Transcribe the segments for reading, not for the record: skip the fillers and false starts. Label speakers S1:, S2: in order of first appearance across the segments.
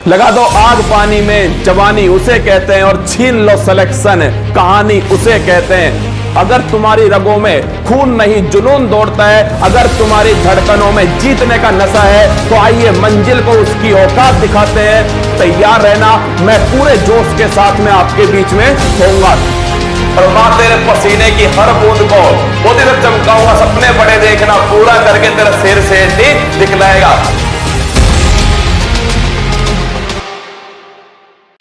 S1: लगा दो आग पानी में, जवानी उसे कहते हैं, और छीन लो सिलेक्शन, कहानी उसे कहते हैं। अगर तुम्हारी रगों में खून नहीं जुनून दौड़ता है, अगर तुम्हारी धड़कनों में जीतने का नशा है, तो आइए मंजिल को उसकी औकात दिखाते हैं। तैयार रहना, मैं पूरे जोश के साथ में आपके बीच में होऊंगा। और मां तेरे पसीने की हर बूंद को वो दिन चमकाऊंगा। सपने बड़े देखना, पूरा करके तेरा सिर से दिखलाएगा।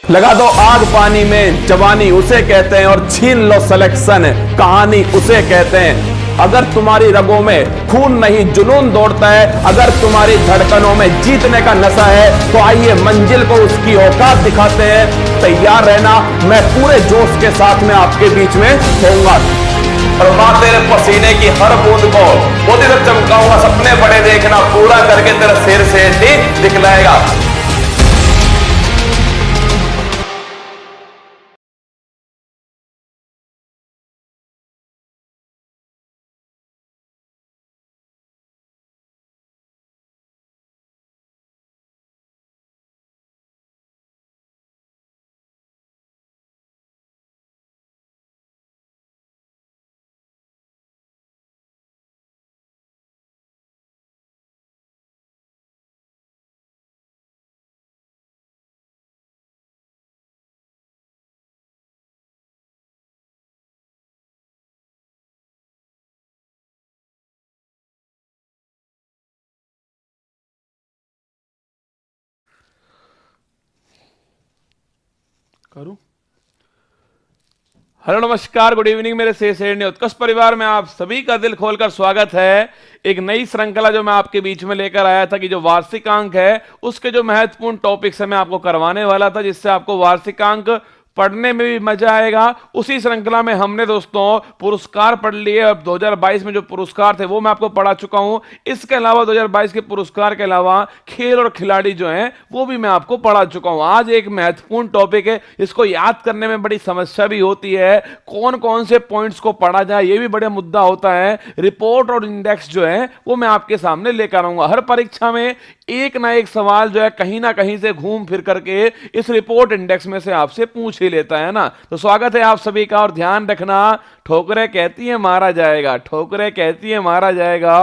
S1: लगा दो आग पानी में, जवानी उसे कहते हैं, और छीन लो सिलेक्शन, कहानी उसे कहते हैं। अगर तुम्हारी रगों में खून नहीं जुनून दौड़ता है, अगर तुम्हारी धड़कनों में जीतने का नशा है, तो आइए मंजिल को उसकी औकात दिखाते हैं। तैयार रहना, मैं पूरे जोश के साथ में आपके बीच में होऊंगा। और मां तेरे पसीने की हर बूंद को वो दिन चमकाऊंगा। सपने बड़े देखना, पूरा करके तेरा सिर से दिखलाएगा। करूं? हेलो नमस्कार, गुड इवनिंग मेरे शेर ने उत्कर्ष परिवार में आप सभी का दिल खोलकर स्वागत है। एक नई श्रृंखला जो मैं आपके बीच में लेकर आया था कि जो वार्षिकांक है उसके जो महत्वपूर्ण टॉपिक्स है मैं आपको करवाने वाला था, जिससे आपको वार्षिकांक पढ़ने में भी मजा आएगा। उसी श्रृंखला में हमने दोस्तों पुरस्कार पढ़ लिए। अब 2022 में जो पुरस्कार थे वो मैं आपको पढ़ा चुका हूं। इसके अलावा 2022 के पुरस्कार के अलावा खेल और खिलाड़ी जो हैं वो भी मैं आपको पढ़ा चुका हूं। आज एक महत्वपूर्ण टॉपिक है, इसको याद करने में बड़ी समस्या भी होती है। कौन कौन से पॉइंट्स को पढ़ा जाए ये भी बड़ा मुद्दा होता है। रिपोर्ट और इंडेक्स जो है वो मैं आपके सामने लेकर आऊंगा। हर परीक्षा में एक ना एक सवाल जो है कहीं ना कहीं से घूम फिर करके इस रिपोर्ट इंडेक्स में से आपसे पूछ ही लेता है ना। तो स्वागत है आप सभी का। और ध्यान रखना, ठोकरें कहती है मारा जाएगा, ठोकरें कहती है मारा जाएगा,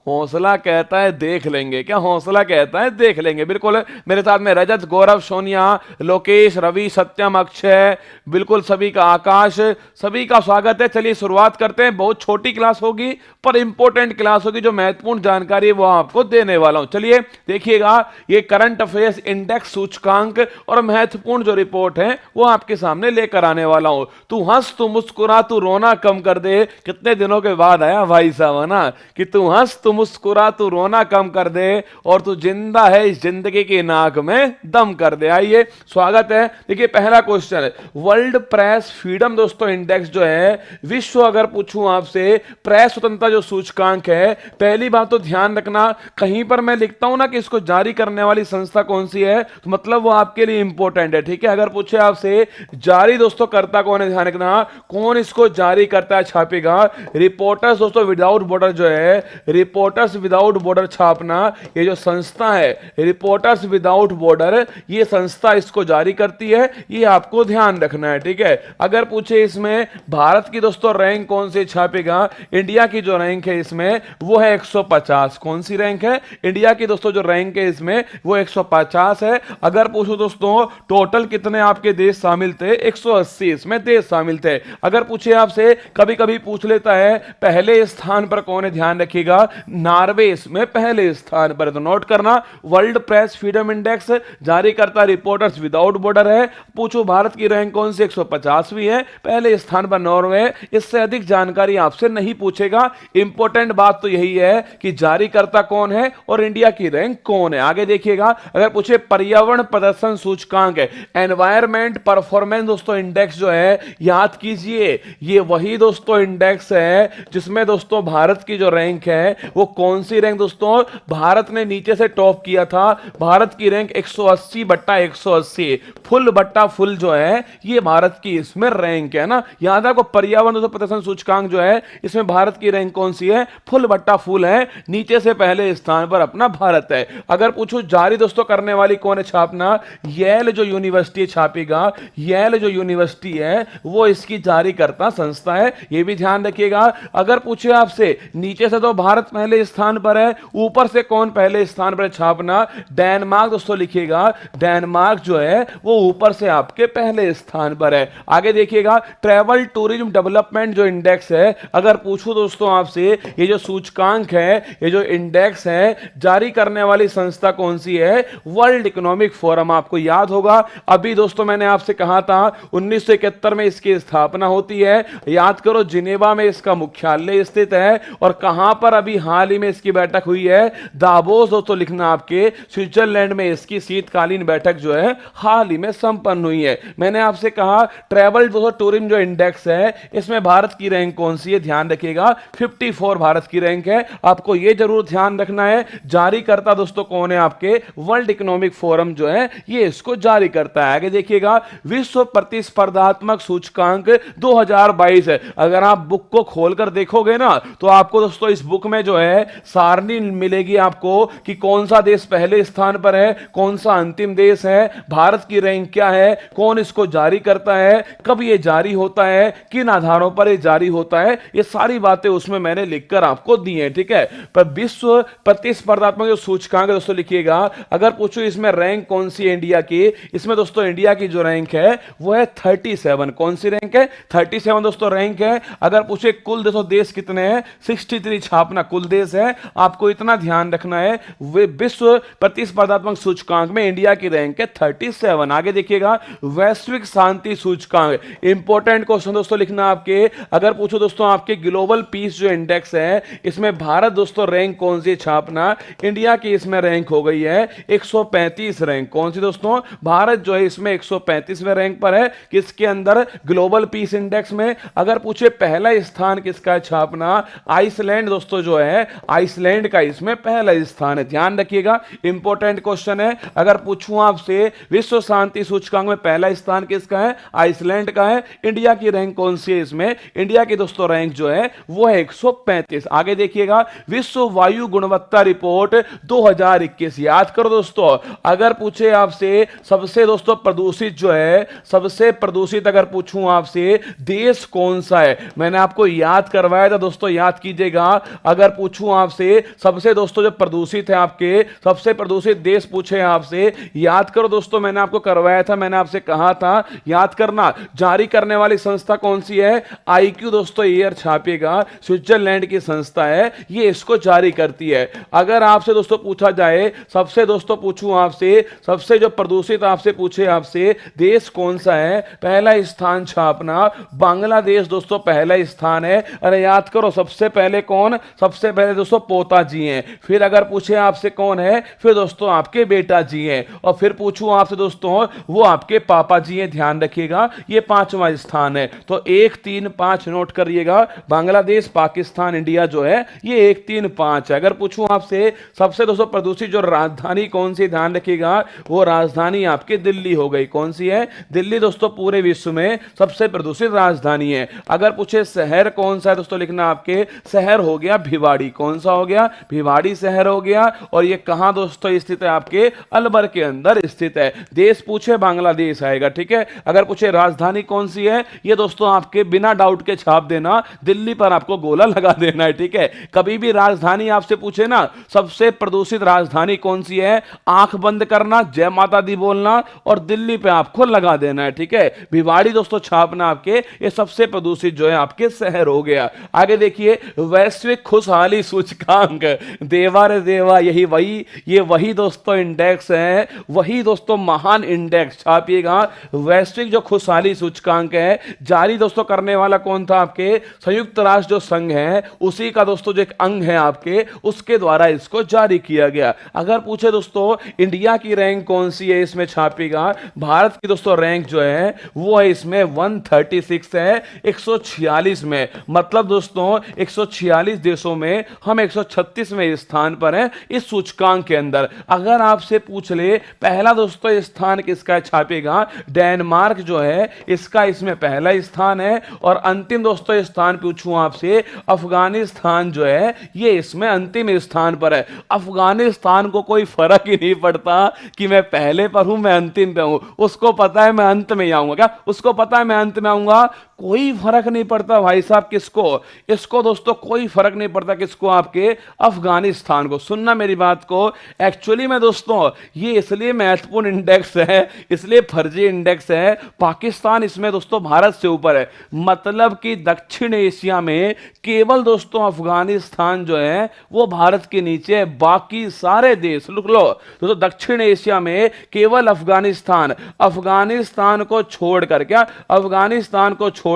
S1: हौसला कहता है देख लेंगे। क्या हौसला कहता है देख लेंगे? बिल्कुल। मेरे साथ में रजत, गौरव, सोनिया, लोकेश, रवि, सत्यम, अक्षय, बिल्कुल सभी का, आकाश, सभी का स्वागत है। चलिए शुरुआत करते हैं। बहुत छोटी क्लास होगी पर इंपॉर्टेंट क्लास होगी। जो महत्वपूर्ण जानकारी है वो आपको देने वाला हूं। चलिए देखिएगा, ये करंट अफेयर्स इंडेक्स सूचकांक और महत्वपूर्ण जो रिपोर्ट है वो आपके सामने लेकर आने वाला हूं। तू हंस, तू मुस्कुरा, तू रोना कम कर दे। कितने दिनों के बाद आया भाई साहब ना कि तू हंस, तू मुस्कुरा, तू रोना कम कर दे, और तू जिंदा है इस जिंदगी की नाक में दम कर दे। आइए स्वागत है। देखिए पहला क्वेश्चन है, वर्ल्ड प्रेस फ्रीडम दोस्तों इंडेक्स जो है, विश्व अगर पूछूं आपसे प्रेस स्वतंत्रता जो सूचकांक है, पहली बात तो ध्यान रखना, कहीं पर मैं लिखता हूं ना कि इसको जारी करने वाली संस्था कौन सी है तो मतलब वो आपके लिए इंपॉर्टेंट है। ठीक है, अगर पूछे आपसे जारी दोस्तों करता कौन है, ध्यान रखना कौन इसको जारी करता है, छापेगा। रिपोर्टर्स दोस्तों विदाउट बॉर्डर जो है, रिपोर्टर्स विदाउट बॉर्डर छापना, ये जो संस्था है रिपोर्टर्स विदाउट बॉर्डर, ये संस्था इसको जारी करती है। ये आपको ध्यान रखना है। ठीक है, अगर पूछे इसमें भारत की दोस्तों रैंक कौन से छापेगा, इंडिया की जो रैंक है इसमें वो है 150। कौन सी रैंक है? इंडिया की दोस्तों जो रैंक है इसमें वो 150 है। अगर पूछो दोस्तों टोटल कितने आपके देश शामिल थे, 180 इसमें देश शामिल थे। अगर पूछे आपसे, कभी कभी पूछ लेता है पहले स्थान पर कौन है, ध्यान रखिएगा नॉर्वे इसमें पहले स्थान पर। तो नोट करना, वर्ल्ड प्रेस फ्रीडम इंडेक्स जारी करता रिपोर्टर्स विदाउट बॉर्डर है। पूछो भारत की रैंक कौन सी, 150वीं है, पहले स्थान पर नॉर्वे। इससे अधिक जानकारी आपसे नहीं पूछेगा। इंपॉर्टेंट बात तो यही है कि जारी करता कौन है और इंडिया की रैंक कौन है। आगे देखिएगा, अगर पूछे पर्यावरण प्रदर्शन सूचकांक है, एनवायरमेंट परफॉर्मेंस दोस्तों इंडेक्स जो है, याद कीजिए ये वही दोस्तों इंडेक्स है जिसमें दोस्तों भारत की जो रैंक है वो वो कौन सी रैंक दोस्तों? भारत ने नीचे से टॉप किया था। भारत की रैंक 180 बट्टा 180, फुल बट्टा फुल जो है ये भारत की इसमें रैंक है ना। याद है आपको पर्यावरण दोस्तों प्रदर्शन सूचकांक जो है इसमें भारत की रैंक कौन सी है? फुल बट्टा फुल है, नीचे से पहले स्थान पर अपना भारत है। अगर पूछो जारी दोस्तों करने वाली कौन है छापना? येल जो यूनिवर्सिटी छापेगा, येल जो यूनिवर्सिटी है वो इसकी जारी करता संस्था है, ये भी ध्यान रखिएगा। अगर पूछे आपसे नीचे से तो भारत पहले स्थान पर है, ऊपर से कौन पहले स्थान पर छापना? डेनमार्क दोस्तों लिखिएगा, डेनमार्क जो है वो ऊपर से आपके पहले स्थान पर है। आगे देखिएगा ट्रैवल टूरिज्म डेवलपमेंट जो इंडेक्स है, अगर पूछूं दोस्तों आपसे ये जो सूचकांक है, ये जो इंडेक्स है, जारी करने वाली संस्था कौन सी है? World economic forum. आपको याद होगा अभी दोस्तों मैंने आपसे कहा था 1971 में इसकी स्थापना होती है। याद करो जिनेवा में इसका मुख्यालय स्थित है। और कहां पर अभी हाल ही में इसकी बैठक हुई है? दावोस दोस्तों लिखना आपके स्विट्जरलैंड में इसकी शीतकालीन बैठक जो है हाल ही में संपन्न हुई है। मैंने आपसे कहा ट्रैवल दोस्तों टूरिज्म जो इंडेक्स है इसमें भारत की रैंक कौन सी है? ध्यान रखिएगा 54 भारत की रैंक है। आपको यह जरूर ध्यान रखना है जारी करता दोस्तों कौन है? आपके वर्ल्ड इकोनॉमिक फोरम जो है ये इसको जारी करता है। आगे देखिएगा विश्व प्रतिस्पर्धात्मक सूचकांक 2022 है। अगर आप बुक को खोलकर देखोगे ना तो आपको दोस्तों इस बुक में जो है सारणी मिलेगी आपको कि कौन सा देश पहले स्थान पर है, कौन सा अंतिम देश है, भारत की रैंक क्या है, कौन इसको जारी करता है, कब ये जारी होता है, किन आधारों पर ये जारी होता है, ये सारी बातें उसमें मैंने लिखकर आपको दी है। ठीक है, पर विश्व प्रतिस्पर्धात्मक जो सूचकांक है दोस्तों लिखिएगा, अगर पूछो इसमें रैंक कौन सी है इंडिया की, इसमें दोस्तों इंडिया की जो रैंक है वो है 37। कौन सी रैंक है? 37 दोस्तों रैंक है। अगर पूछे कुल दोस्तों देश कितने हैं? 63 छापना कुल देश है। आपको इतना ध्यान रखना है विश्व प्रतिस्पर्धात्मक सूचकांक में इंडिया की रैंक है 37। आगे देखिएगा वैश्विक शांति सूचकांक, इंपॉर्टेंट क्वेश्चन दोस्तों लिखना आपके। अगर पूछो दोस्तों आपके ग्लोबल पीस जो इंडेक्स है इसमें भारत दोस्तों रैंक कौन सी छापना? इंडिया की इसमें रैंक हो गई है 135 रैंक। कौन सी दोस्तों? भारत जो है इसमें 135वें रैंक पर है। किसके अंदर? ग्लोबल पीस इंडेक्स में। अगर पूछे पहला स्थान किसका छापना? आइसलैंड दोस्तों जो है आइसलैंड का इसमें पहला स्थान है। ध्यान रखिएगा इंपॉर्टेंट क्वेश्चन है। अगर पूछूं आपसे विश्व शांति सूचकांक में पहला स्थान किसका है? आइसलैंड का है। इंडिया की रैंक कौन सी है इसमें? इंडिया की दोस्तों रैंक जो है वो है 135। आगे देखिएगा विश्व वायु गुणवत्ता रिपोर्ट 2021। याद करो दोस्तों अगर पूछे आपसे सबसे दोस्तों प्रदूषित जो है, सबसे प्रदूषित अगर पूछूं आपसे देश कौन सा है, मैंने आपको याद करवाया था दोस्तों, याद कीजिएगा। अगर पूछूं आपसे सबसे दोस्तों जो प्रदूषित है, आपके सबसे प्रदूषित देश पूछे आपसे, याद करो दोस्तों मैंने आपको करवाया था, मैंने आपसे कहा था याद करना। जारी करने वाली संस्था कौन सी है? आईक्यू दोस्तों ईयर छापेगा, स्विट्जरलैंड की संस्था है, ये इसको जारी करती है। अगर आपसे दोस्तों पूछा जाए सबसे दोस्तों पूछूं आपसे सबसे जो प्रदूषित आपसे पूछे आपसे देश कौन सा है, पहला स्थान छापना बांग्लादेश दोस्तों पहला स्थान है। अरे याद करो सबसे पहले कौन? सबसे पहले दोस्तों पोता जी हैं। फिर अगर पूछे आपसे कौन है, फिर दोस्तों आपके बेटा जी हैं। और फिर पूछूं आपसे दोस्तों वो आपके पापा जी हैं। ध्यान रखिएगा ये 5वां स्थान है। तो 1 3 5 नोट करिएगा। बांग्लादेश, पाकिस्तान, इंडिया जो है ये 1 3 5 है। अगर पूछूं आपसे सबसे दोस्तों प्रदूषित जो राजधानी कौन सी, ध्यान रखिएगा वो राजधानी आपकी दिल्ली हो गई। कौन सी है? दिल्ली दोस्तों पूरे विश्व में सबसे प्रदूषित राजधानी है। अगर पूछे शहर कौन सा है दोस्तों लिखना आपके, शहर हो गया भिवाड़ी। कौन सा हो गया? भिवाड़ी शहर हो गया। और ये कहां दोस्तों स्थित है? आपके अलवर के अंदर स्थित है। देश पूछे बांग्लादेश आएगा। ठीक है, अगर पूछे राजधानी कौन सी है, ये दोस्तों आपके बिना डाउट के छाप देना, दिल्ली पर आपको गोला लगा देना है। ठीक है, कभी भी राजधानी आपसे पूछे ना सबसे प्रदूषित राजधानी कौन सी है, आंख बंद करना, जय माता दी बोलना और दिल्ली पे आपको लगा देना है। ठीक है, भिवाड़ी दोस्तों छापना आपके, ये सबसे प्रदूषित जो है आपके शहर हो गया। आगे देखिए वैश्विक खुशहाली सूचकांक, देवा रे देवा, ये वही दोस्तों इंडेक्स है, वही दोस्तों महान इंडेक्स छापिएगा। वैश्विक जो खुशहाली सूचकांक है जारी दोस्तों करने वाला कौन था? आपके संयुक्त राष्ट्र जो संघ है उसी का दोस्तों जो एक अंग है आपके, उसके द्वारा इसको जारी किया गया। अगर पूछे दोस्तों इंडिया की रैंक कौन सी है इसमें छापेगा, भारत की दोस्तों रैंक जो है वो है इसमें 136 है 146 में। मतलब दोस्तों 146 देशों में हम 136वें स्थान पर हैं इस सूचकांक के अंदर। अगर आपसे पूछ ले पहला दोस्तों स्थान किसका छापेगा, डेनमार्क जो है इसका इसमें पहला स्थान है, और अंतिम दोस्तों स्थान पूछूं आपसे, अफगानिस्तान जो है ये इसमें अंतिम स्थान पर है। अफगानिस्तान को कोई फर्क ही नहीं पड़ता कि मैं पहले पर हूं मैं अंतिम पे हूं, उसको पता है मैं अंत में ही आऊंगा। क्या उसको पता है मैं अंत में आऊंगा? कोई फर्क नहीं पड़ता भाई साहब किसको, इसको दोस्तों कोई फर्क नहीं पड़ता किसको, आपके अफगानिस्तान को। सुनना मेरी बात को, एक्चुअली में दोस्तों ये इसलिए महत्वपूर्ण इंडेक्स है, इसलिए फर्जी इंडेक्स है, पाकिस्तान इसमें दोस्तों भारत से ऊपर है। मतलब कि दक्षिण एशिया में केवल दोस्तों अफगानिस्तान जो है वो भारत के नीचे है, बाकी सारे देश लिख लो दोस्तों, दक्षिण एशिया में केवल अफगानिस्तान, अफगानिस्तान को छोड़कर, क्या अफगानिस्तान को छोड़कर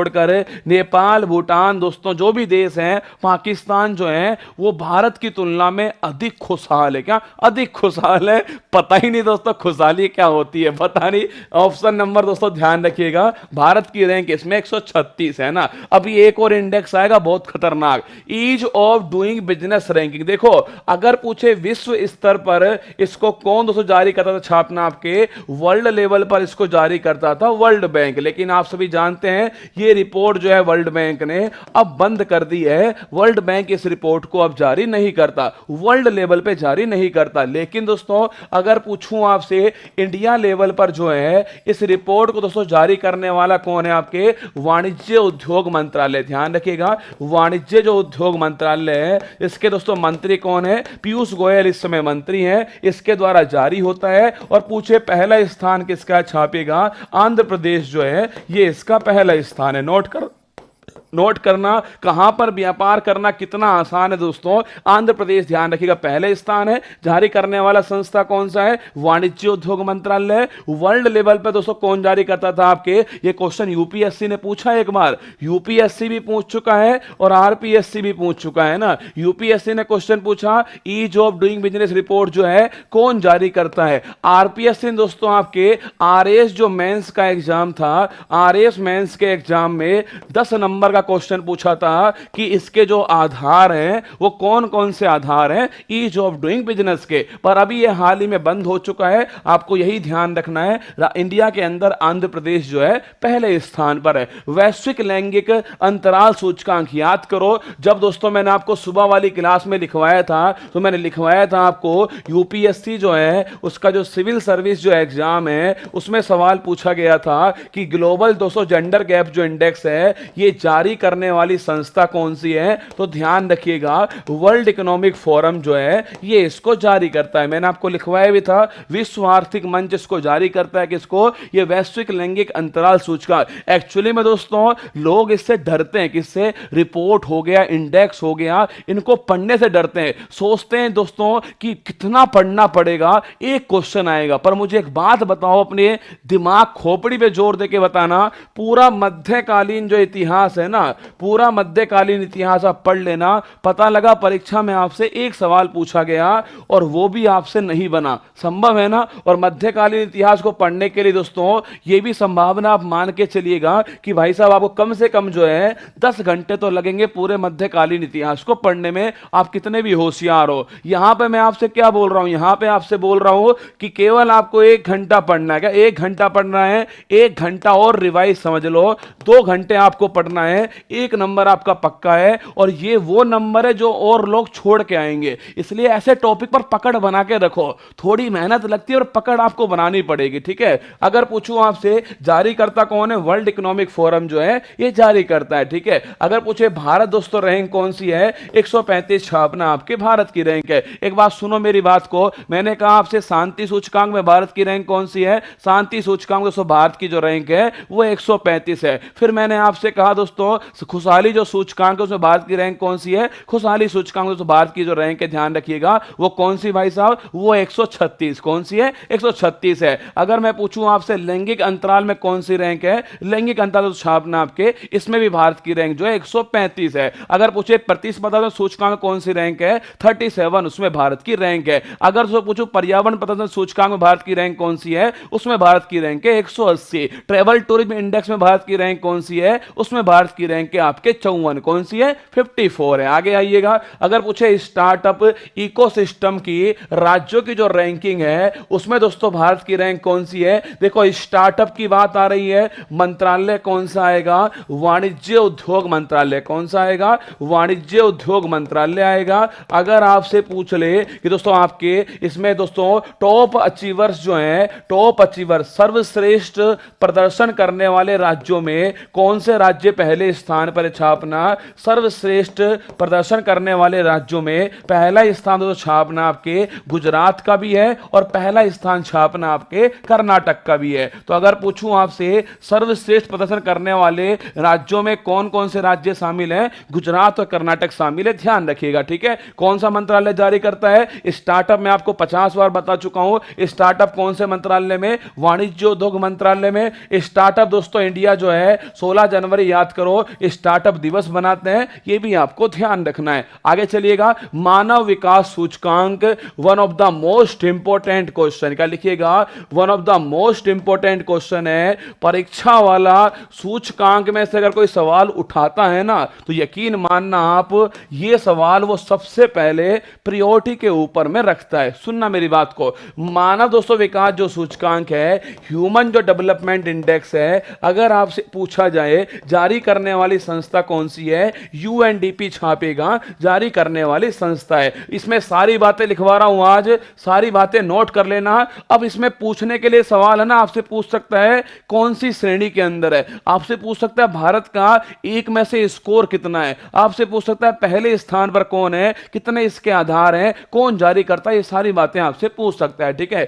S1: नेपाल, भूटान दोस्तों जो भी देश हैं, पाकिस्तान जो है वो भारत की तुलना में अधिक खुशहाल है। क्या अधिक खुशहाल है? पता ही नहीं दोस्तों खुशहाली क्या होती है, पता नहीं। ऑप्शन नंबर दोस्तों ध्यान रखिएगा, भारत की रैंक इसमें 136 है ना। अभी एक और इंडेक्स आएगा बहुत खतरनाक, ease of doing business ranking. देखो अगर पूछे विश्व स्तर पर इसको कौन दोस्तों जारी करता था छापना, आपके वर्ल्ड लेवल पर इसको जारी करता था वर्ल्ड बैंक, लेकिन आप सभी जानते हैं ये रिपोर्ट जो है वर्ल्ड बैंक ने अब बंद कर दी है। वर्ल्ड बैंक इस रिपोर्ट को अब जारी नहीं करता, वर्ल्ड लेवल पे जारी नहीं करता। लेकिन दोस्तों अगर पूछूं आपसे इंडिया लेवल पर जो है इस रिपोर्ट को दोस्तों जारी करने वाला कौन है, आपके वाणिज्य उद्योग मंत्रालय। ध्यान रखिएगा, वाणिज्य जो उद्योग मंत्रालय है इसके दोस्तों मंत्री कौन है, पीयूष गोयल इस समय मंत्री हैं, इसके द्वारा जारी होता है। और पूछे पहला स्थान किसका छापेगा, आंध्र प्रदेश जो है ये इसका पहला स्थान है। नोट करना कहां पर व्यापार करना कितना आसान है दोस्तों, आंध्र प्रदेश ध्यान रखिएगा पहले स्थान है। जारी करने वाला संस्था कौन सा है, वाणिज्य उद्योग मंत्रालय। वर्ल्ड लेवल पे दोस्तों कौन जारी करता था, आपके ये क्वेश्चन यूपीएससी ने पूछा एक बार, यूपीएससी भी पूछ चुका है और आरपीएससी भी पूछ चुका है ना। यूपीएससी ने क्वेश्चन पूछा ease of doing business report जो है कौन जारी करता है। आरपीएससी ने दोस्तों आपके आरएस जो मेंस का एग्जाम था, आरएस मेंस के एग्जाम में 10 नंबर का क्वेश्चन पूछा था कि इसके जो आधार हैं वो कौन कौन से आधार हैं ईज ऑफ डूइंग बिजनेस के। पर अभी ये हाल ही में बंद हो चुका है, आपको यही ध्यान रखना है। इंडिया के अंदर आंध्र प्रदेश जो है पहले स्थान पर है। वैश्विक लैंगिक अंतराल सूचकांक याद करो, जब दोस्तों मैंने आपको सुबह वाली क्लास में लिखवाया था तो मैंने लिखवाया था आपको यूपीएससी जो है उसका जो सिविल सर्विस जो एग्जाम है उसमें सवाल पूछा गया था कि ग्लोबल 200 जेंडर गैप जो इंडेक्स है ये जारी करने वाली संस्था कौन सी है, तो ध्यान रखिएगा वर्ल्ड इकोनॉमिक फोरम जो है ये इसको जारी करता है। मैंने आपको लिखवाया भी था, विश्व आर्थिक मंच इसको जारी करता है, किसको, ये वैश्विक लैंगिक अंतराल सूचकांक। एक्चुअली में दोस्तों लोग इससे डरते हैं, किससे, रिपोर्ट हो गया, इंडेक्स हो गया, इनको पढ़ने से डरते हैं, सोचते हैं दोस्तों कि कितना पढ़ना पड़ेगा, एक क्वेश्चन आएगा। पर मुझे एक बात बताओ, अपने दिमाग खोपड़ी पे जोर देके बताना, पूरा मध्यकालीन जो इतिहास है ना, पूरा मध्यकालीन इतिहास आप पढ़ लेना, पता लगा परीक्षा में आपसे एक सवाल पूछा गया और वो भी आपसे नहीं बना, संभव है ना। और मध्यकालीन इतिहास को पढ़ने के लिए दोस्तों ये भी संभावना आप मान के चलिएगा कि भाई साहब आपको कम से कम जो है 10 घंटे तो लगेंगे पूरे मध्यकालीन इतिहास को पढ़ने में, आप कितने भी होशियार हो। यहां पे मैं आपसे क्या बोल रहा हूं, यहां पे आपसे बोल रहा हूं कि केवल आपको 1 घंटा पढ़ना है। क्या 1 घंटा पढ़ना है, 1 घंटा और रिवाइज समझ लो, 2 घंटे आपको पढ़ना है, 1 नंबर आपका पक्का है। और ये वो नंबर है जो और लोग छोड़ के आएंगे, इसलिए ऐसे टॉपिक पर पकड़ बना के रखो, थोड़ी मेहनत लगती है और पकड़ आपको बनानी पड़ेगी, ठीक है। अगर पूछूं आपसे जारी करता कौन है, वर्ल्ड इकोनॉमिक फोरम जो है ये जारी करता है, ठीक है। अगर पूछे भारत दोस्तों रैंक कौन सी है, 135 छापना आपके भारत की रैंक है। एक बात सुनो मेरी बात को, मैंने कहा आपसे शांति सूचकांक में भारत की रैंक कौन सी है, शांति सूचकांक दोस्तों भारत की जो रैंक है वो 135 है। फिर मैंने आपसे कहा दोस्तों खुशहाली जो सूचकांक है उसमें भारत की रैंक कौन सी है, खुशहाली सूचकांक दोस्तों भारत की जो रैंक है ध्यान रखिएगा वो कौन सी भाई साहब, वो 136, कौन सी है, 136 है। अगर मैं पूछूं आपसे लैंगिक अंतराल में कौन सी रैंक है, लैंगिक अंतराल छापना आपके, इसमें भी भारत की रैंक जो है 135 है। अगर पूछे प्रतिस्पर्धा सूचकांक कौन सी रैंक है, 37, उसमें भारत की रैंक है। अगर पूछूं पर्यावरण प्रदर्शन सूचकांक में भारत की रैंक कौन सी है, उसमें भारत की रैंक है 180। ट्रैवल टूरिज्म इंडेक्स में भारत की रैंक कौन सी है, उसमें भारत की की रैंक है आपके 54, कौन सी है 54 है। आगे आइएगा, अगर पूछे स्टार्टअप इकोसिस्टम की राज्यों की जो रैंकिंग है उसमें दोस्तों भारत की रैंक कौन सी है। देखो स्टार्टअप की बात आ रही है, मंत्रालय कौन सा आएगा, वाणिज्य उद्योग मंत्रालय। कौन सा आएगा, वाणिज्य उद्योग मंत्रालय आएगा। अगर आपसे पूछ ले कि दोस्तों आपके इसमें दोस्तों टॉप अचीवर्स जो हैं, टॉप अचीवर सर्वश्रेष्ठ प्रदर्शन करने वाले राज्यों में कौन से राज्य पहले स्थान पर छापना, सर्वश्रेष्ठ प्रदर्शन करने वाले राज्यों में पहला स्थान तो छापना आपके गुजरात का भी है और पहला स्थान छापना आपके कर्नाटक का भी है। तो अगर पूछूं आपसे सर्वश्रेष्ठ प्रदर्शन करने वाले राज्यों में कौन कौन से राज्य शामिल हैं, गुजरात और कर्नाटक शामिल है, ध्यान रखिएगा, ठीक है। कौन सा मंत्रालय जारी करता है स्टार्टअप, मैं आपको 50 बार बता चुका हूं। स्टार्टअप कौन से मंत्रालय में, वाणिज्य उद्योग मंत्रालय में। स्टार्टअप दोस्तों इंडिया जो है 16 जनवरी याद करो स्टार्टअप दिवस बनाते हैं, यह भी आपको ध्यान रखना है। आगे चलिएगा, मानव विकास सूचकांक one of the most important question, क्या लिखिएगा, one of the most important question है। परीक्षा वाला सूचकांक में से अगर कोई सवाल उठाता है ना तो यकीन मानना आप ये सवाल वो सबसे पहले प्रायोरिटी के ऊपर में रखता है। सुनना मेरी बात को, मानव दोस्तों विकास जो सूचकांक है, ह्यूमन जो डेवलपमेंट इंडेक्स है, अगर आपसे पूछा जाए जारी करने वाली संस्था कौन सी है, यूएनडीपी छापेगा जारी करने वाली संस्था है। इसमें सारी बातें लिखवा रहा हूं आज, सारी बातें नोट कर लेना। अब इसमें पूछने के लिए सवाल है ना, आपसे पूछ सकता है कौन सी श्रेणी के अंदर है, आपसे पूछ सकता है भारत का एक में से स्कोर कितना है, आपसे पूछ सकता है पहले स्थान पर कौन है, कितने इसके आधार हैं, कौन जारी करता है, ये सारी बातें आपसे पूछ सकता है, ठीक है।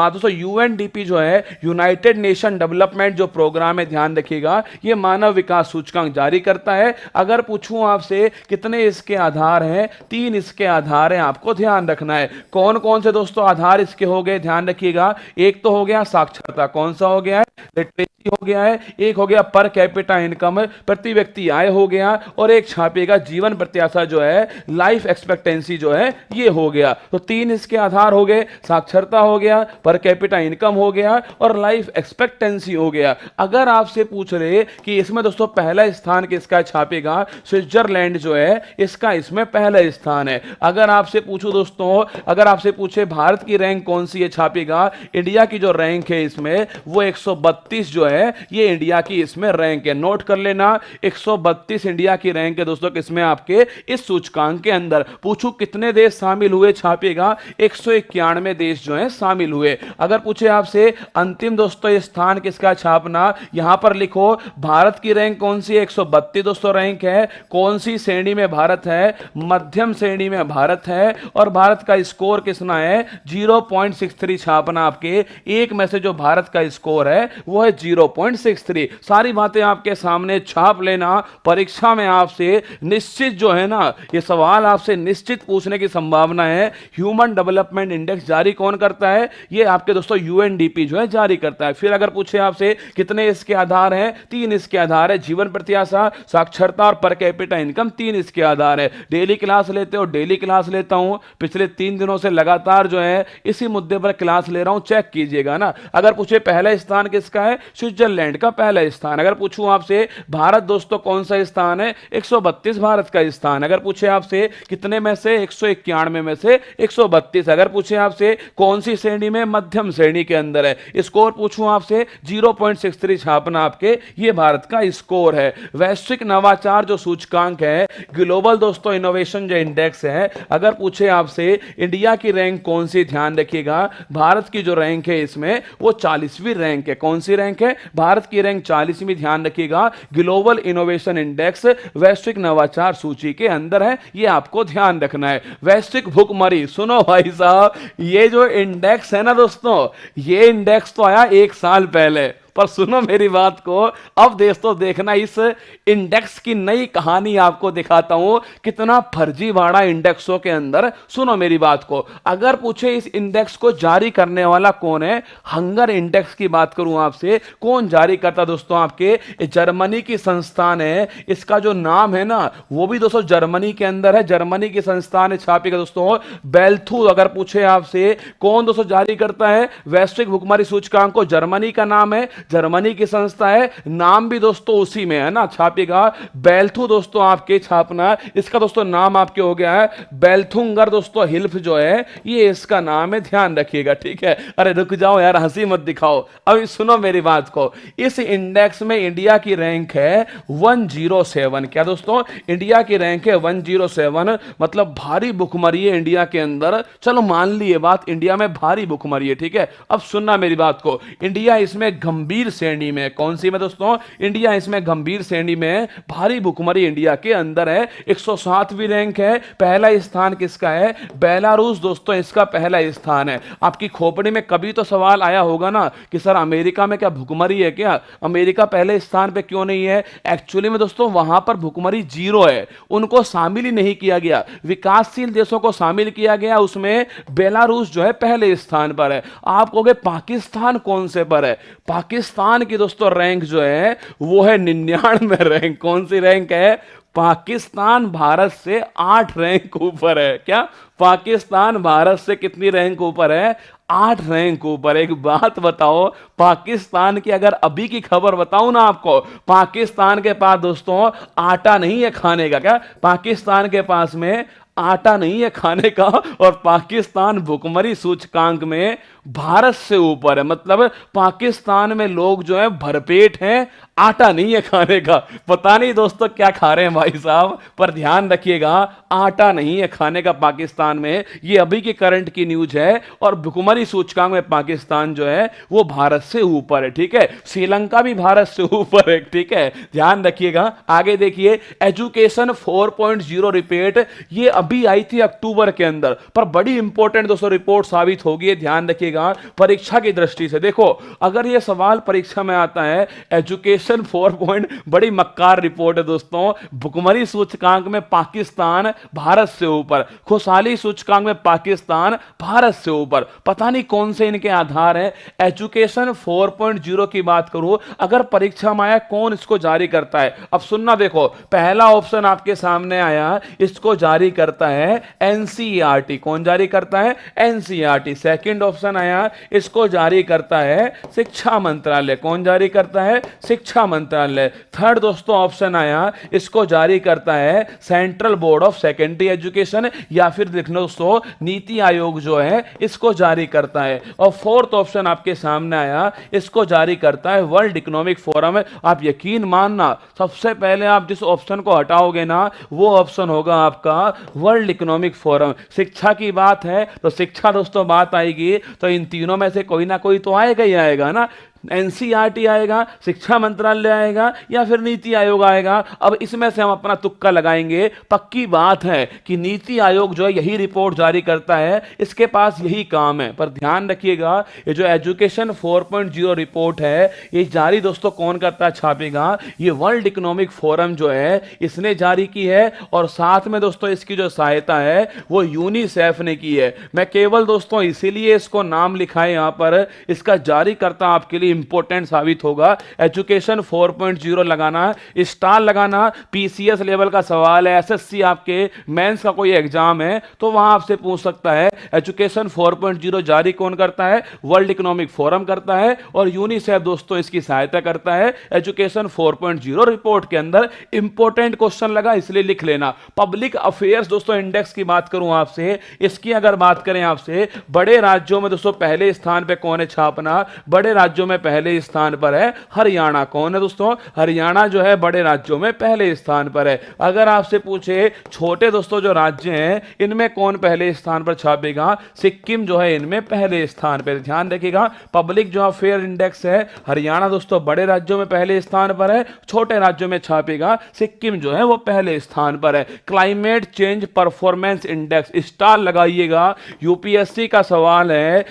S1: दोस्तों यूएनडीपी जो है यूनाइटेड नेशन डेवलपमेंट जो प्रोग्राम है, ध्यान रखिएगा, ये मानव विकास सूचकांक जारी करता है। अगर पूछूं आपसे कितने इसके आधार हैं, 3 इसके आधार हैं, आपको ध्यान रखना है। कौन कौन से दोस्तों आधार इसके हो गए, ध्यान रखिएगा। एक तो हो गया साक्षरता, कौन सा हो गया है, लिटरेसी हो गया है। एक हो गया पर कैपिटा इनकम, प्रति व्यक्ति आय हो गया। और एक छापेगा जीवन प्रत्याशा जो है, लाइफ एक्सपेक्टेंसी जो है, ये हो गया। तो 3 इसके आधार हो गए, साक्षरता हो गया, पर कैपिटा इनकम हो गया और लाइफ एक्सपेक्टेंसी हो गया। अगर आपसे पूछ रहे कि इसमें दोस्तों पहला स्थान किसका छापेगा, स्विट्जरलैंड जो है इसका इसमें पहला स्थान है। अगर आपसे पूछूं दोस्तों, अगर आपसे पूछे भारत की रैंक कौन सी है छापेगा, इंडिया की जो रैंक है इसमें वो 132 जो है ये इंडिया की इसमें रैंक है। नोट कर लेना, 132 इंडिया की रैंक है दोस्तों किसमें, आपके इस सूचकांक के अंदर। पूछूं कितने देश शामिल हुए छापेगा, 191 देश जो है शामिल हुए। अगर पूछे आपसे अंतिम दोस्तों स्थान किसका छापना, यहां पर लिखो भारत की रैंक कौन सी है, 132 दोस्तों रैंक है। कौन सी श्रेणी में भारत है, मध्यम श्रेणी में भारत है। और भारत का स्कोर कितना है, 0.63 छापना। आपके एक में से जो भारत का स्कोर है वो है 0.63। सारी बातें आपके सामने छाप लेना। परीक्षा में आपसे निश्चित जो है ना ये सवाल आपसे निश्चित पूछने की संभावना है। ह्यूमन डेवलपमेंट इंडेक्स जारी कौन करता है, ये आपके दोस्तों यूएनडीपी जो है जारी करता है। फिर अगर पूछे आपसे कितने इसके आधार हैं, 3 इसके आधार है, जीवन प्रत्याशा, साक्षरता और पर कैपिटा इनकम, 3 इसके आधार है। डेली क्लास लेते हो, डेली क्लास लेता हूं, पिछले 3 दिनों से लगातार जो है इसी मुद्दे पर क्लास ले रहा हूं, चेक कीजिएगा ना। अगर पूछे पहला स्थान किसका है, स्विट्जरलैंड का पहला स्थान। अगर पूछूं आपसे भारत दोस्तों कौन सा स्थान है, 132 भारत का स्थान। अगर पूछे आपसे कितने में से, 191 में से 132। अगर पूछे आपसे कौन सी श्रेणी में, मध्यम श्रेणी के अंदर है। स्कोर पूछूं आपसे 0.63 छापना, आपके ये भारत का स्कोर है। वैश्विक नवाचार जो सूचकांक है, ग्लोबल दोस्तों इनोवेशन जो इंडेक्स है, अगर पूछे आपसे इंडिया की रैंक कौन सी, ध्यान रखिएगा भारत की जो रैंक है इसमें वो 40वीं रैंक है। कौन सी रैंक है, भारत की रैंक 40वीं, ध्यान रखिएगा। ग्लोबल इनोवेशन इंडेक्स वैश्विक नवाचार सूची के अंदर है, ये आपको ध्यान रखना है। वैश्विक भुखमरी, सुनो भाई साहब, ये जो इंडेक्स है ना दोस्तों, ये इंडेक्स तो आया 1 साल पहले, पर सुनो मेरी बात को, अब दोस्तों देखना इस इंडेक्स की नई कहानी आपको दिखाता हूं, कितना फर्जीवाड़ा इंडेक्सों के अंदर। सुनो मेरी बात को, अगर पूछे इस इंडेक्स को जारी करने वाला कौन है, हंगर इंडेक्स की बात करूं आपसे, कौन जारी करता दोस्तों, आपके जर्मनी की संस्थान है। इसका जो नाम है ना वो भी दोस्तों जर्मनी के अंदर है, जर्मनी की संस्थान है, छापेगा दोस्तों बेल्थू। अगर पूछे आपसे कौन दोस्तों जारी करता है वैश्विक भुखमरी सूचकांक को, जर्मनी का नाम है। जर्मनी की संस्था है, नाम भी दोस्तों उसी में है ना, छापेगा बेल्थू दोस्तों आपके छापना, इसका दोस्तों नाम आपके हो गया है बेल्थुंगर दोस्तों हिल्फ जो है ये इसका नाम है, ध्यान रखिएगा, ठीक है। अरे रुक जाओ यार, हंसी मत दिखाओ, अभी सुनो मेरी बात को। इस इंडेक्स में इंडिया की रैंक है 107। क्या दोस्तों, इंडिया की रैंक है 107, मतलब भारी भुखमरी है इंडिया के अंदर। चलो मान लिए बात, इंडिया में भारी भुखमरी है, ठीक है। अब सुनना मेरी बात को, इंडिया इसमें गंभीर श्रेणी में, कौन सी में दोस्तों, इंडिया इसमें गंभीर श्रेणी में, भारी भुखमरी इंडिया के अंदर है। 107वीं रैंक है। पहला स्थान किसका है, बेलारूस दोस्तों इसका पहला स्थान है। आपकी खोपड़ी में कभी तो सवाल आया होगा ना कि सर अमेरिका में क्या भुखमरी है क्या, अमेरिका पहले स्थान पे क्यों नहीं है। एक्चुअली में दोस्तों वहां पर भुखमरी 0 है, उनको शामिल ही नहीं किया गया, विकासशील देशों को शामिल किया गया, उसमें बेलारूस जो है पहले स्थान पर है। आप कहोगे पाकिस्तान कौन से पर है, पाकिस्तान की दोस्तों रैंक जो है वो है 99 रैंक। कौन सी रैंक है, पाकिस्तान भारत से 8 रैंक ऊपर है। क्या, पाकिस्तान भारत से कितनी रैंक ऊपर है, 8 रैंक ऊपर। एक बात बताओ, पाकिस्तान की अगर अभी की खबर बताऊं ना आपको, पाकिस्तान के पास दोस्तों आटा नहीं है खाने का। क्या, पाकिस्तान के पास में आटा नहीं है खाने का, और पाकिस्तान भुखमरी सूचकांक में भारत से ऊपर है। मतलब पाकिस्तान में लोग जो है भरपेट हैं, आटा नहीं है खाने का। पता नहीं दोस्तों क्या खा रहे हैं भाई साहब, पर ध्यान रखिएगा आटा नहीं है खाने का पाकिस्तान में। ये अभी की करंट की न्यूज है, और भुखमरी सूचकांक में पाकिस्तान जो है वो भारत से ऊपर है, ठीक है। श्रीलंका भी भारत से ऊपर है, ठीक है, ध्यान रखिएगा। आगे देखिए, एजुकेशन 4.0 रिपोर्ट, ये अभी आई थी अक्टूबर के अंदर, पर बड़ी इंपॉर्टेंट दोस्तों रिपोर्ट साबित होगी, ध्यान रखिएगा परीक्षा की दृष्टि से। देखो अगर ये सवाल परीक्षा में आता है, एजुकेशन 4 बड़ी मक्कार रिपोर्ट है दोस्तों, भुखमरी सूचकांक में पाकिस्तान भारत से ऊपर, खुशहाली सूचकांक में पाकिस्तान भारत से ऊपर, पता नहीं कौन से इनके आधार है। एजुकेशन 4.0 की बात करूं, अगर परीक्षा में आया कौन इसको जारी करता है, अब सुनना देखो, पहला ऑप्शन आपके सामने आया, इसको जारी करता है एनसीईआरटी। कौन जारी करता है, एनसीईआरटी। सेकंड ऑप्शन आया, इसको जारी करता है शिक्षा मंत्रालय। कौन जारी करता है, शिक्षा मंत्रालय। थर्ड दोस्तों ऑप्शन आया, इसको जारी करता है central board of secondary education, या फिर लिख लो दोस्तों नीति आयोग जो है इसको जारी करता है। और फोर्थ ऑप्शन आपके सामने आया, इसको जारी करता है वर्ल्ड इकोनॉमिक फोरम। आप यकीन मानना, सबसे पहले आप जिस ऑप्शन को हटाओगे ना, वो ऑप्शन होगा आपका वर्ल्ड इकोनॉमिक फोरम। शिक्षा की बात है तो शिक्षा दोस्तों बात आएगी, तो इन तीनों में से कोई ना कोई तो आएगा ही आएगा ना। एनसीईआरटी आएगा, शिक्षा मंत्रालय आएगा, या फिर नीति आयोग आएगा। अब इसमें से हम अपना तुक्का लगाएंगे। पक्की बात है कि नीति आयोग जो है यही रिपोर्ट जारी करता है, इसके पास यही काम है। पर ध्यान रखिएगा, ये जो एजुकेशन 4.0 रिपोर्ट है, ये जारी दोस्तों कौन करता है, छापेगा, ये वर्ल्ड इकोनॉमिक फोरम जो है इसने जारी की है। और साथ में दोस्तों इसकी जो सहायता है वो यूनिसेफ ने की है। मैं केवल दोस्तों इसीलिए इसको नाम लिखा है यहां पर, इसका जारी करता आपके लिए इंपॉर्टेंट साबित होगा। एजुकेशन 4.0 लगाना, स्टार लगाना, पीसीएस लेवल का सवाल है, एसएससी आपके मेंस का कोई एग्जाम है तो वहां आपसे पूछ सकता है। एजुकेशन 4.0 जारी कौन करता है, वर्ल्ड इकोनॉमिक फोरम करता है, और यूनिसेफ दोस्तों इसकी सहायता करता है। एजुकेशन 4.0 रिपोर्ट के अंदर इंपॉर्टेंट क्वेश्चन लगा, इसलिए लिख लेना। पब्लिक अफेयर्स दोस्तों इंडेक्स की बात करूं आपसे, इसकी अगर बात करें आपसे, बड़े राज्यों में दोस्तों पहले स्थान पे कौन है छापना, बड़े राज्यों में पहले स्थान पर है हरियाणा। कौन है दोस्तों, हरियाणा जो है बड़े राज्यों में पहले स्थान पर है। अगर आपसे पूछे छोटे दोस्तों जो राज्य हैं इनमें कौन पहले स्थान पर छापेगा, सिक्किम जो है इनमें पहले स्थान पर। ध्यान रखिएगा, पब्लिक जो अफेयर इंडेक्स है, हरियाणा दोस्तों बड़े राज्यों में पहले स्थान पर है, छोटे राज्यों में छापेगा, सिक्किम जो है वो पहले स्थान पर है। Climate change performance index, star लगाइएगा, यूपीएससी का सवाल है।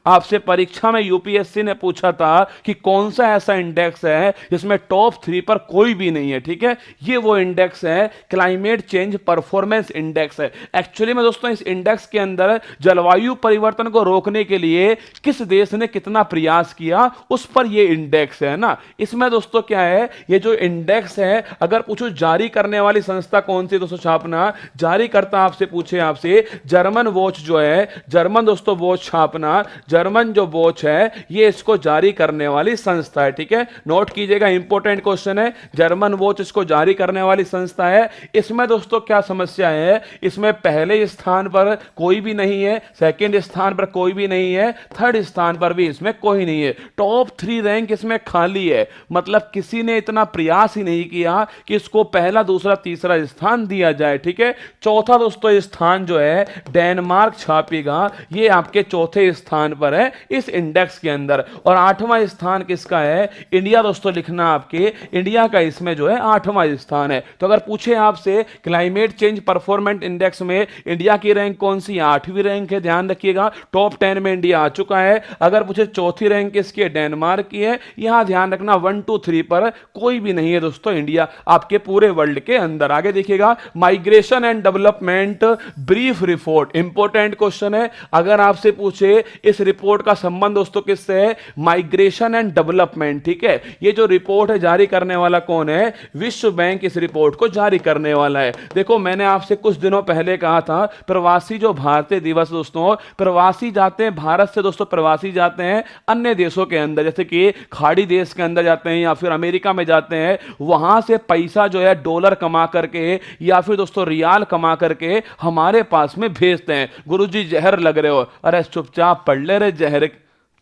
S1: आपसे परीक्षा में यूपीएससी ने पूछा था कि कौन सा ऐसा इंडेक्स है जिसमें टॉप 3 पर कोई भी नहीं है, ठीक है। ये वो इंडेक्स है, क्लाइमेट चेंज परफॉर्मेंस इंडेक्स है। एक्चुअली में दोस्तों इस इंडेक्स के अंदर जलवायु परिवर्तन को रोकने के लिए किस देश ने कितना प्रयास किया उस पर ये इंडेक्स है ना। इसमें दोस्तों क्या है, ये जो इंडेक्स है, अगर पूछो जारी करने वाली संस्था कौन सी दोस्तों छापना, जारी करता आपसे पूछे आपसे जर्मन वॉच जो है, जर्मन दोस्तों वॉच छापना, जर्मन जो वॉच है ये इसको जारी करने वाली संस्था है। ठीक है, नोट कीजिएगा, इंपॉर्टेंट क्वेश्चन है। जर्मन वॉच इसको जारी करने वाली संस्था है। इसमें दोस्तों क्या समस्या है, इसमें पहले स्थान पर कोई भी नहीं है, सेकंड स्थान पर कोई भी नहीं है, थर्ड स्थान पर भी इसमें कोई नहीं है। टॉप 3 रैंक इसमें खाली है, मतलब किसी ने इतना प्रयास ही नहीं किया कि इसको पहला, दूसरा, तीसरा स्थान दिया जाए। ठीक है, चौथा दोस्तों स्थान जो है डेनमार्क छापेगा, ये आपके चौथे स्थान पर है इस इंडेक्स के अंदर। और 8वां स्थान किसका है, इंडिया दोस्तों लिखना, आपके इंडिया का इसमें जो है 8वां स्थान है। तो अगर पूछे आपसे क्लाइमेट चेंज परफॉर्मेंस इंडेक्स में इंडिया की रैंक कौन सी, 8वीं रैंक है, ध्यान रखिएगा। टॉप 10 में इंडिया आ चुका है। अगर पूछे चौथी रैंक किसकी है, डेनमार्क की है। यहां ध्यान रखना 1 2 3 पर कोई भी नहीं है दोस्तों इंडिया आपके पूरे वर्ल्ड के अंदर। आगे देखिएगा, migration and development brief report, important question है। अगर आपसे पूछे इस रिपोर्ट का संबंध दोस्तों किससे है, माइग्रेशन एंड डेवलपमेंट। ठीक है, ये जो रिपोर्ट है जारी करने वाला कौन है, विश्व बैंक इस रिपोर्ट को जारी करने वाला है। देखो मैंने आपसे कुछ दिनों पहले कहा था प्रवासी जो भारतीय दिवस दोस्तों, प्रवासी जाते हैं भारत से दोस्तों, प्रवासी जाते हैं अन्य देशों के अंदर, जैसे कि खाड़ी देश के अंदर जाते हैं या फिर अमेरिका में जाते हैं, वहां से पैसा जो है डॉलर कमा करके या फिर दोस्तों रियाल कमा करके हमारे पास में भेजते हैं। गुरुजी जहर लग रहे हो, अरे चुपचाप पढ़ ले रे जहर,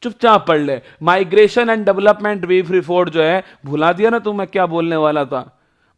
S1: चुपचाप पढ़ ले। Migration and development brief report जो है, भुला दिया ना तू मैं क्या बोलने वाला था,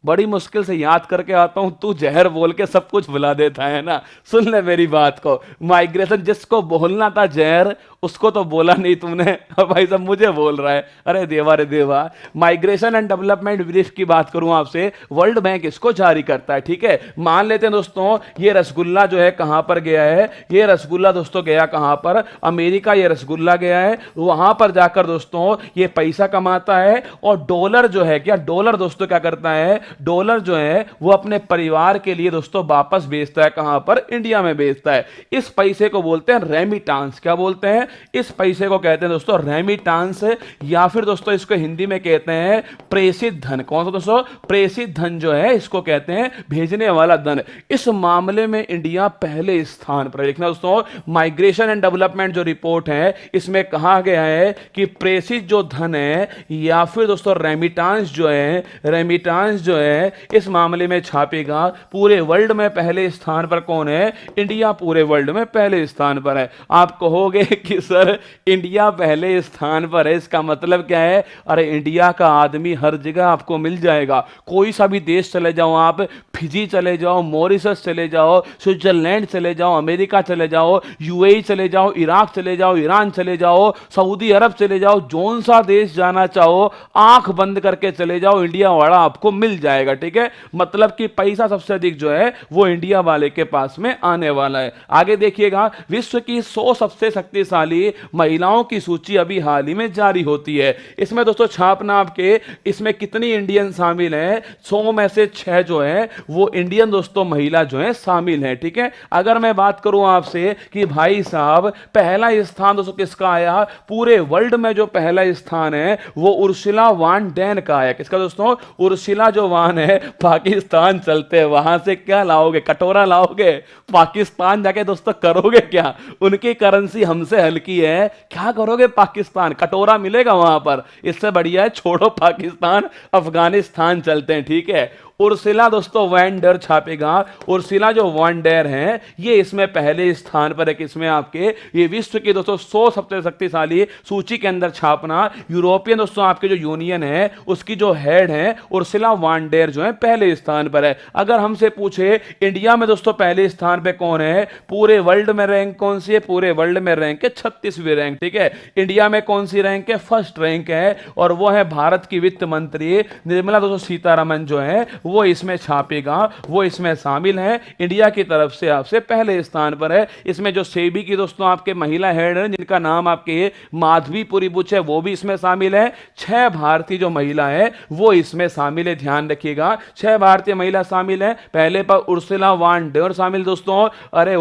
S1: बड़ी मुश्किल से याद करके आता हूं, तू जहर बोल के सब कुछ भुला देता है ना। सुन ले मेरी बात को, माइग्रेशन जिसको बोलना था जहर, उसको तो बोला नहीं तुमने, अब भाई सब मुझे बोल रहा है, अरे देवा रे देवा। माइग्रेशन एंड डेवलपमेंट ब्रीफ की बात करूं आपसे, वर्ल्ड बैंक इसको जारी करता है। ठीक है, मान लेते हैं दोस्तों ये रसगुल्ला जो है कहां पर गया है, ये रसगुल्ला दोस्तों गया कहां पर, अमेरिका ये रसगुल्ला गया है, वहां पर जाकर दोस्तों ये पैसा कमाता है। और डॉलर जो है, क्या डॉलर दोस्तों क्या करता है, डॉलर जो है वो अपने परिवार के लिए दोस्तों वापस भेजता है, कहां पर, इंडिया में भेजता है। इस पैसे को बोलते हैं रेमिटांस। क्या बोलते हैं, इस पैसे को कहते हैं दोस्तों रेमिटांस, या फिर दोस्तों इसको हिंदी में कहते हैं प्रेषित धन। कौन सा दोस्तों, प्रेषित धन जो है इसको कहते हैं भेजने वाला धन। इस मामले में इंडिया पहले स्थान पर। देखना दोस्तों, माइग्रेशन एंड डेवलपमेंट जो रिपोर्ट है इसमें कहा गया है कि प्रेषित जो धन है या फिर दोस्तों रेमिटांस जो है, रेमिटांस जो है इस मामले में छापेगा, पूरे वर्ल्ड में पहले स्थान पर कौन है, इंडिया पूरे वर्ल्ड में पहले स्थान पर है। आप कहोगे कि सर इंडिया पहले स्थान पर है, इसका मतलब क्या है, अरे इंडिया का आदमी हर जगह आपको मिल जाएगा। कोई सा भी देश चले जाओ आप, फिजी चले जाओ, मॉरिशस चले जाओ, स्विट्जरलैंड चले जाओ, अमेरिका चले जाओ, यूएई चले जाओ, इराक चले जाओ, ईरान चले जाओ, सऊदी अरब चले जाओ, जोन सा देश जाना चाहो आंख बंद करके चले जाओ, इंडिया वाला आपको मिल जाएगा। ठीक है, मतलब कि पैसा सबसे अधिक जो है वो इंडिया वाले के पास में आने वाला है। आगे देखिएगा, विश्व की 100 सबसे शक्तिशाली महिलाओं की सूची अभी हाल ही में जारी होती है। इसमें दोस्तों छापना आपके, इसमें कितनी इंडियन शामिल है, 100 में से 6 जो है वो इंडियन दोस्तों महिला जो है शामिल है। ठीक है, अगर मैं बात करूं आपसे कि भाई साहब पहला स्थान दोस्तों किसका आया, पूरे वर्ल्ड में जो पहला स्थान है वो उर्सुला वान डेन का आया। किसका दोस्तों, उर्सुला जो वान है, पाकिस्तान चलते हैं, वहां से क्या लाओगे, कटोरा लाओगे, पाकिस्तान जाके दोस्तों करोगे क्या, उनकी करेंसी हमसे हल्की है, क्या करोगे पाकिस्तान, कटोरा मिलेगा वहां पर, इससे बढ़िया है छोड़ो पाकिस्तान, अफगानिस्तान चलते हैं। ठीक है, उर्सुला दोस्तों वैन डर छापेगा। उर्सुला जो वैन डर हैं ये इसमें पहले स्थान पर है, किसमें आपके, ये विश्व की दोस्तों 100 सबसे शक्तिशाली सूची के अंदर छापना। यूरोपियन दोस्तों आपके जो यूनियन है उसकी जो हेड है उर्सुला वैन डर जो है पहले स्थान पर है। अगर हमसे पूछे इंडिया में दोस्तों पहले स्थान पे कौन है, पूरे वर्ल्ड में रैंक कौन सी है, पूरे वर्ल्ड में रैंक है 36वीं रैंक। ठीक है, इंडिया में कौन सी रैंक है, फर्स्ट रैंक है, और वो है भारत की वित्त मंत्री निर्मला दोस्तों सीतारमन जो है वो इसमें छापेगा, वो इसमें शामिल है, इंडिया की तरफ से आपसे पहले स्थान पर है। इसमें जो सेबी की दोस्तों आपके महिला हेड है जिनका नाम आपके माधवीपुरी बुच है वो भी इसमें शामिल है। 6 भारतीय जो महिला है वो इसमें शामिल है, ध्यान रखिएगा 6 भारतीय महिला शामिल है। पहले पर उर्सुला वान डर शामिल दोस्तों, अरे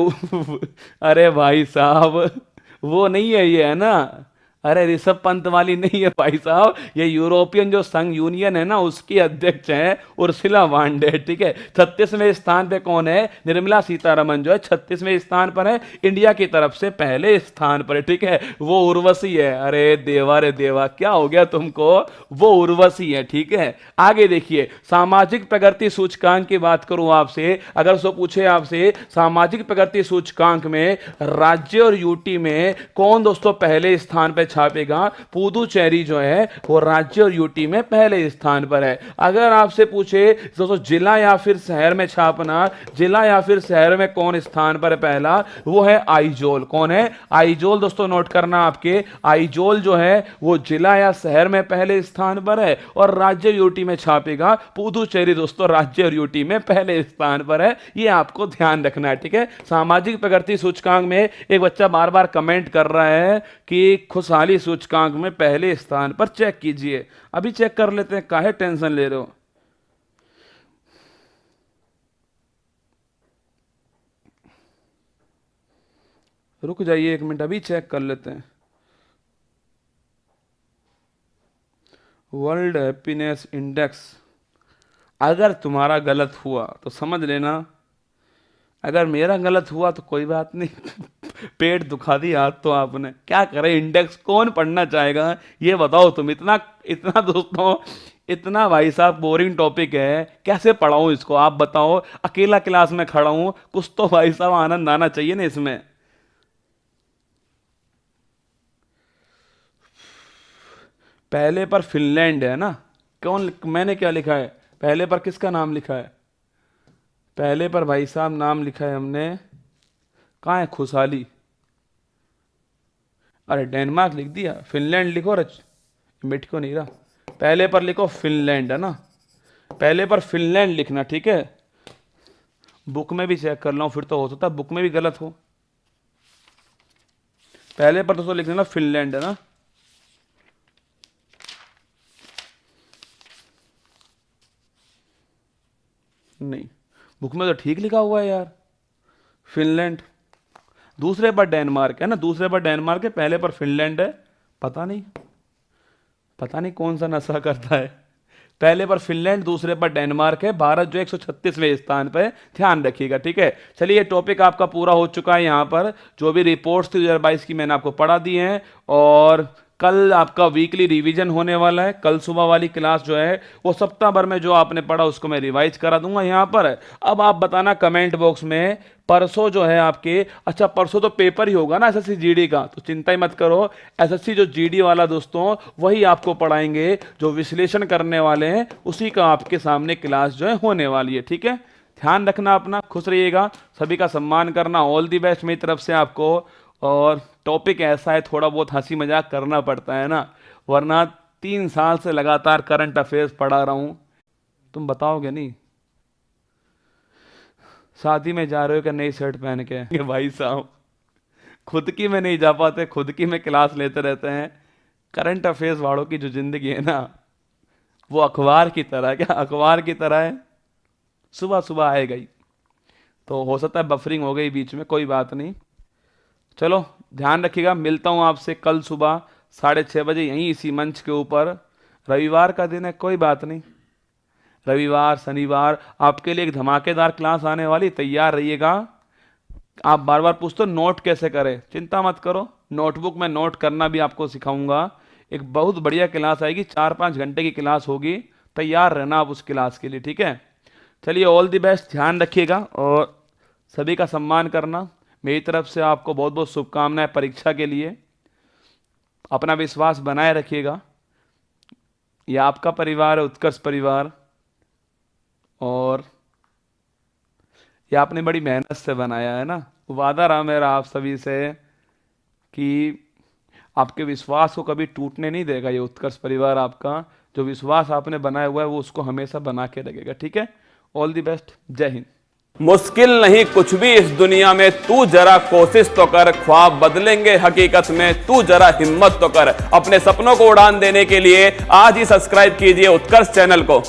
S1: अरे भाई साहब वो नहीं है, ये है ना, अरे ऋषभ पंत वाली नहीं है भाई साहब, ये यूरोपियन जो संघ यूनियन है ना उसकी अध्यक्ष है उर्सुला वॉन डर, ठीक है। 36वें स्थान पे कौन है? निर्मला सीतारमण जो है 36वें स्थान पर है, इंडिया की तरफ से पहले स्थान पर है, ठीक है। वो उर्वशी है। अरे देवा रे देवा, क्या हो गया तुमको? वो उर्वशी है, ठीक है। आगे देखिए, सामाजिक प्रगति सूचकांक की बात करूं आपसे, अगर सो पूछे आपसे सामाजिक प्रगति सूचकांक में राज्य और यूटी में कौन दोस्तों पहले स्थान पर छापेगा? पुदुचेरी जो है वो राज्य और यूटी में पहले स्थान पर है। अगर आपसे पूछे दोस्तों जिला या फिर शहर में छापना, जिला या फिर शहर में कौन स्थान पर है पहला? वो है आइजोल। कौन है? आइजोल। दोस्तों नोट करना आपके, आइजोल जो है वो जिला या शहर में पहले स्थान पर है, और राज्य यूटी में छापेगा पुदुचेरी दोस्तों राज्य और यूटी में पहले स्थान पर है। ये आपको ध्यान रखना है, ठीक है। सामाजिक प्रगति सूचकांक में एक बच्चा बार बार कमेंट कर रहा है कि खुशहाली सूचकांक में पहले स्थान पर, चेक कीजिए। अभी चेक कर लेते हैं, काहे टेंशन ले रहे हो? रुक जाइए एक मिनट, अभी चेक कर लेते हैं। वर्ल्ड हैप्पीनेस इंडेक्स, अगर तुम्हारा गलत हुआ तो समझ लेना, अगर मेरा गलत हुआ तो कोई बात नहीं। पेट दुखा दी आज तो आपने, क्या करे? इंडेक्स कौन पढ़ना चाहेगा ये बताओ तुम। इतना इतना दोस्तों, इतना भाई साहब बोरिंग टॉपिक है, कैसे पढ़ाऊं इसको आप बताओ? अकेला क्लास में खड़ा हूं, कुछ तो भाई साहब आनंद आना चाहिए ना इसमें। पहले पर फिनलैंड है ना, कौन? मैंने क्या लिखा है पहले पर? किसका नाम लिखा है पहले पर भाई साहब? नाम लिखा है हमने, कहाँ है खुशहाली? अरे डेनमार्क लिख दिया, फिनलैंड लिखो। रच मिट को नहीं रहा, पहले पर लिखो फिनलैंड, है ना। पहले पर फिनलैंड लिखना, ठीक है। बुक में भी चेक कर लो, फिर तो हो सकता है बुक में भी गलत हो। पहले पर दोस्तों लिख देना फिनलैंड, है ना। नहीं, बुक में तो ठीक लिखा हुआ है यार, फिनलैंड। दूसरे पर डेनमार्क है ना, दूसरे पर डेनमार्क है, पहले पर फिनलैंड है। पता नहीं, पता नहीं कौन सा नशा करता है। पहले पर फिनलैंड, दूसरे पर डेनमार्क है। भारत जो 136वें स्थान पर है, ध्यान रखिएगा, ठीक है। चलिए टॉपिक आपका पूरा हो चुका है। यहाँ पर जो भी रिपोर्ट्स थी 2022 की मैंने आपको पढ़ा दी हैं, और कल आपका वीकली रिवीजन होने वाला है। कल सुबह वाली क्लास जो है वो सप्ताह भर में जो आपने पढ़ा उसको मैं रिवाइज करा दूंगा यहाँ पर। अब आप बताना कमेंट बॉक्स में, परसों जो है आपके, अच्छा परसों तो पेपर ही होगा ना एसएससी जीडी का, तो चिंता ही मत करो। एसएससी जो जीडी वाला दोस्तों वही आपको पढ़ाएंगे, जो विश्लेषण करने वाले हैं उसी का आपके सामने क्लास जो है होने वाली है, ठीक है। ध्यान रखना अपना, खुश रहिएगा, सभी का सम्मान करना। ऑल दी बेस्ट मेरी तरफ से आपको। और टॉपिक ऐसा है, थोड़ा बहुत हंसी मजाक करना पड़ता है ना, वरना 3 साल से लगातार करंट अफेयर्स पढ़ा रहा हूं। तुम बताओगे नहीं शादी में जा रहे हो क्या नई शर्ट पहन के? भाई साहब खुद की में नहीं जा पाते, खुद की में क्लास लेते रहते हैं। करंट अफेयर्स वालों की जो जिंदगी है ना, वो अखबार की तरह, क्या अखबार की तरह है, सुबह सुबह आएगा ही। तो हो सकता है बफरिंग हो गई बीच में, कोई बात नहीं। चलो ध्यान रखिएगा, मिलता हूँ आपसे कल सुबह 6:30 बजे यहीं इसी मंच के ऊपर। रविवार का दिन है, कोई बात नहीं, रविवार शनिवार आपके लिए एक धमाकेदार क्लास आने वाली, तैयार रहिएगा। आप बार बार पूछते हो नोट कैसे करें, चिंता मत करो, नोटबुक में नोट करना भी आपको सिखाऊंगा। एक बहुत बढ़िया क्लास आएगी, 4-5 घंटे की क्लास होगी, तैयार रहना आप उस क्लास के लिए, ठीक है। चलिए ऑल दी बेस्ट, ध्यान रखिएगा और सभी का सम्मान करना। मेरी तरफ से आपको बहुत बहुत शुभकामनाएं परीक्षा के लिए। अपना विश्वास बनाए रखिएगा, यह आपका परिवार है, उत्कर्ष परिवार, और यह आपने बड़ी मेहनत से बनाया है ना। वादा रहा मेरा आप सभी से कि आपके विश्वास को कभी टूटने नहीं देगा ये उत्कर्ष परिवार। आपका जो विश्वास आपने बनाया हुआ है वो उसको हमेशा बना के रखेगा, ठीक है। ऑल दी बेस्ट, जय हिंद। मुश्किल नहीं कुछ भी इस दुनिया में, तू जरा कोशिश तो कर, ख्वाब बदलेंगे हकीकत में, तू जरा हिम्मत तो कर। अपने सपनों को उड़ान देने के लिए आज ही सब्सक्राइब कीजिए उत्कर्ष चैनल को।